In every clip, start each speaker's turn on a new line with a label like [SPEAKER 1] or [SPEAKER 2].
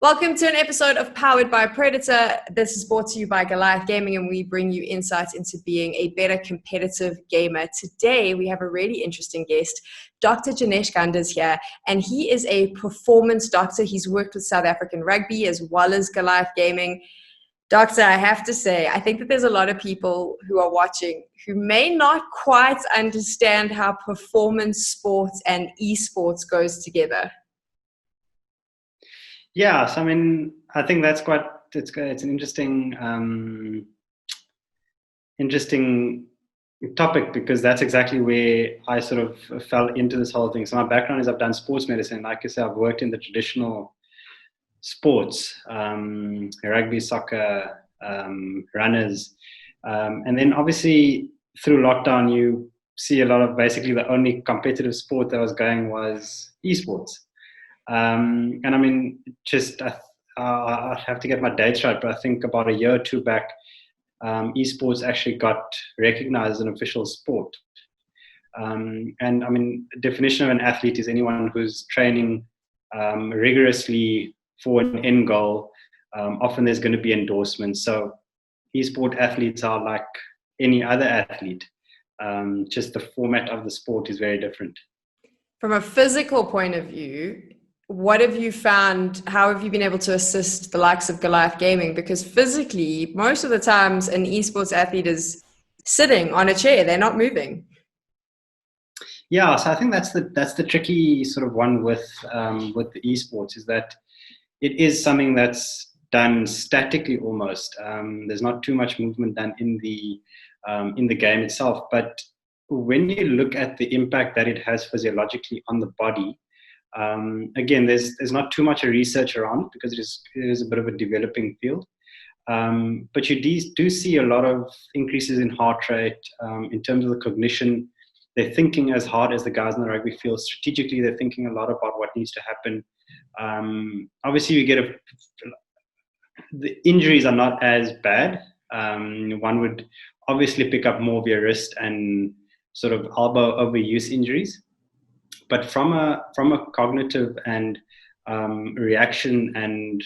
[SPEAKER 1] Welcome to an episode of Powered by Predator. This is brought to you by Goliath Gaming, and we bring you insights into being a better competitive gamer. Today, we have a really interesting guest. Dr. Janesh Ganda is here, and he is a performance doctor. He's worked with South African rugby as well as Goliath Gaming. Doctor, I have to say, I think that there's a lot of people who are watching who may not quite understand how performance sports and esports goes together.
[SPEAKER 2] Yeah, so I think that's it's an interesting topic, because that's exactly where I sort of fell into this whole thing. So my background is I've done sports medicine. Like I said, I've worked in the traditional sports, rugby, soccer, runners. And then obviously through lockdown, you see a lot of basically the only competitive sport that was going was esports. And I'll have to get my dates right, but I think about a year or two back, esports actually got recognized as an official sport. The definition of an athlete is anyone who's training rigorously for an end goal. Often there's going to be endorsements. So esport athletes are like any other athlete. Just the format of the sport is very different.
[SPEAKER 1] From a physical point of view, what have you found? How have you been able to assist the likes of Goliath Gaming? Because physically, most of the times an esports athlete is sitting on a chair, they're not moving.
[SPEAKER 2] Yeah, so I think that's the tricky sort of one with the esports, is that it is something that's done statically almost. There's not too much movement done in the game itself, but when you look at the impact that it has physiologically on the body, again, there's not too much research around it, because it is a bit of a developing field. But you do see a lot of increases in heart rate, in terms of the cognition. They're thinking as hard as the guys in the rugby field. Strategically, they're thinking a lot about what needs to happen. Obviously, the injuries are not as bad. One would obviously pick up more of your wrist and sort of elbow overuse injuries. But from a cognitive and reaction and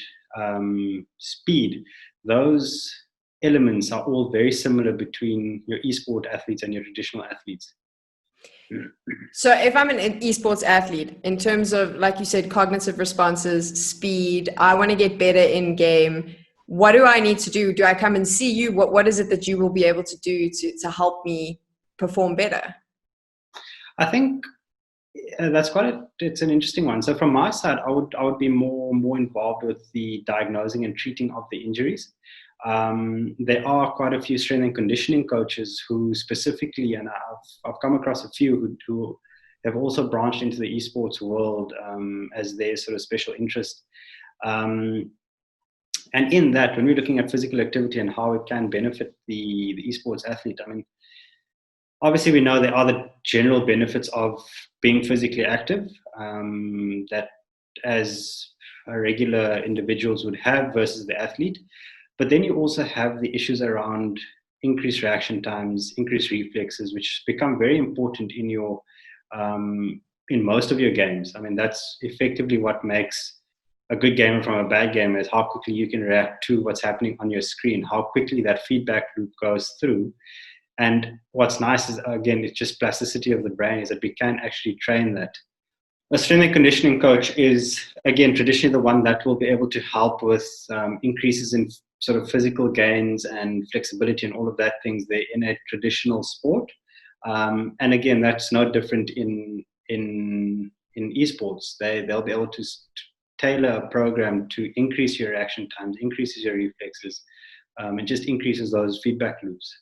[SPEAKER 2] speed, those elements are all very similar between your esport athletes and your traditional athletes.
[SPEAKER 1] So if I'm an esports athlete, in terms of, like you said, cognitive responses, speed, I want to get better in game. What do I need to do? Do I come and see you? What is it that you will be able to do to help me perform better?
[SPEAKER 2] I think it's an interesting one. So from my side, I would be more involved with the diagnosing and treating of the injuries. There are quite a few strength and conditioning coaches who specifically, and I've come across a few who have also branched into the esports world as their sort of special interest. And in that, when we're looking at physical activity and how it can benefit the esports athlete, obviously we know there are the general benefits of being physically active, that as regular individuals would have versus the athlete. But then you also have the issues around increased reaction times, increased reflexes, which become very important in most of your games. That's effectively what makes a good gamer from a bad gamer, is how quickly you can react to what's happening on your screen, how quickly that feedback loop goes through. And what's nice is, again, it's just plasticity of the brain, is that we can actually train that. A strength and conditioning coach is, again, traditionally the one that will be able to help with increases in sort of physical gains and flexibility and all of that things there in a traditional sport. And again, that's no different in esports. They'll be able to tailor a program to increase your reaction times, increases your reflexes, and just increases those feedback loops.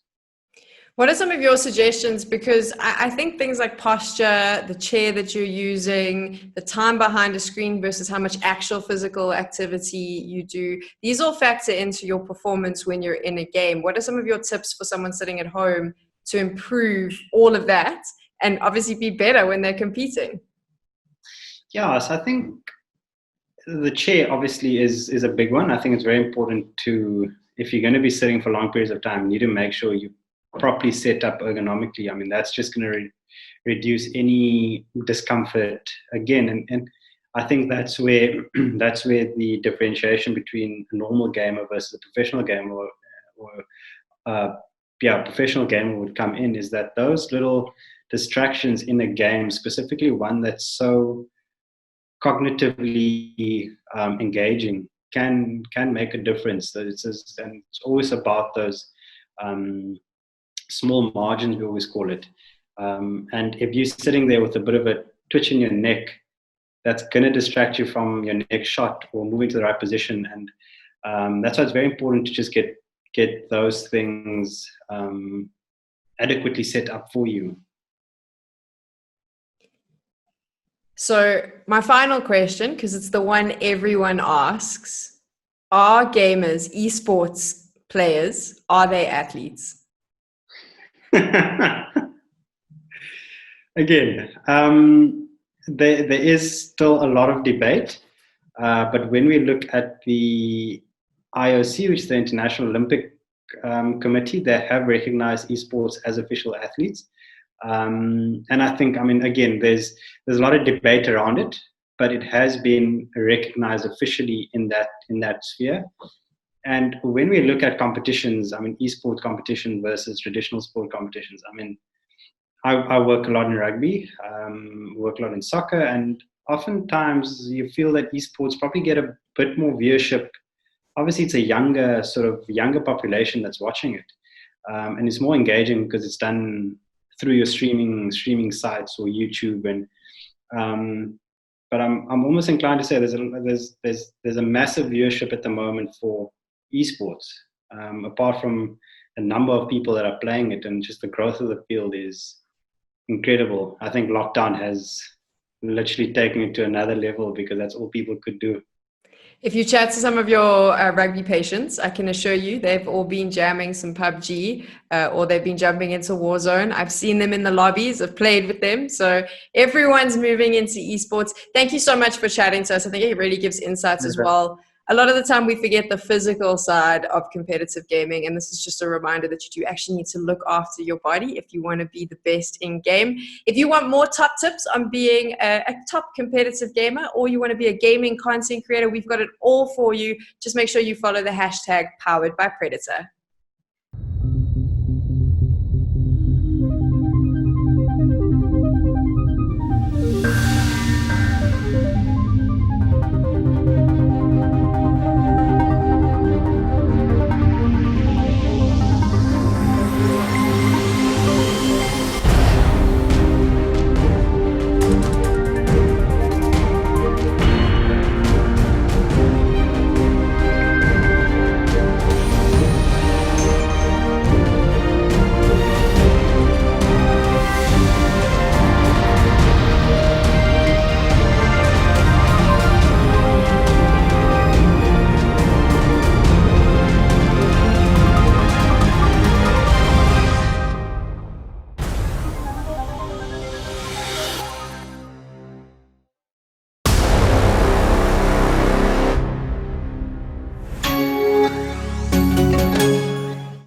[SPEAKER 1] What are some of your suggestions? Because I think things like posture, the chair that you're using, the time behind a screen versus how much actual physical activity you do, these all factor into your performance when you're in a game. What are some of your tips for someone sitting at home to improve all of that and obviously be better when they're competing?
[SPEAKER 2] Yeah, so I think the chair obviously is a big one. I think it's very important if you're going to be sitting for long periods of time, you need to make sure you properly set up ergonomically. That's just going to reduce any discomfort again. And I think that's where that's where the differentiation between a normal gamer versus a professional gamer, or professional gamer would come in, is that those little distractions in a game, specifically one that's so cognitively engaging, can make a difference. And it's always about those small margins, we always call it. And if you're sitting there with a bit of a twitch in your neck, that's going to distract you from your next shot or moving to the right position. And that's why it's very important to just get those things adequately set up for you.
[SPEAKER 1] So my final question, because it's the one everyone asks, are gamers, esports players, are they athletes?
[SPEAKER 2] Again, there is still a lot of debate, but when we look at the IOC, which is the International Olympic Committee, they have recognized esports as official athletes. And I think, again, there's a lot of debate around it, but it has been recognized officially in that sphere. And when we look at competitions, esports competition versus traditional sport competitions, I work a lot in rugby, work a lot in soccer, and oftentimes you feel that esports probably get a bit more viewership. Obviously, it's a younger population that's watching it, and it's more engaging because it's done through your streaming sites or YouTube. And but I'm almost inclined to say there's a massive viewership at the moment for esports. Apart from the number of people that are playing it, and just the growth of the field is incredible. I think lockdown has literally taken it to another level because that's all people could do.
[SPEAKER 1] If you chat to some of your rugby patients, I can assure you they've all been jamming some PUBG or they've been jumping into Warzone. I've seen them in the lobbies. I've played with them. So everyone's moving into esports. Thank you so much for chatting to us. I think it really gives insights as well. A lot of the time we forget the physical side of competitive gaming, and this is just a reminder that you do actually need to look after your body if you want to be the best in game. If you want more top tips on being a top competitive gamer, or you want to be a gaming content creator, we've got it all for you. Just make sure you follow the hashtag #PoweredByPredator.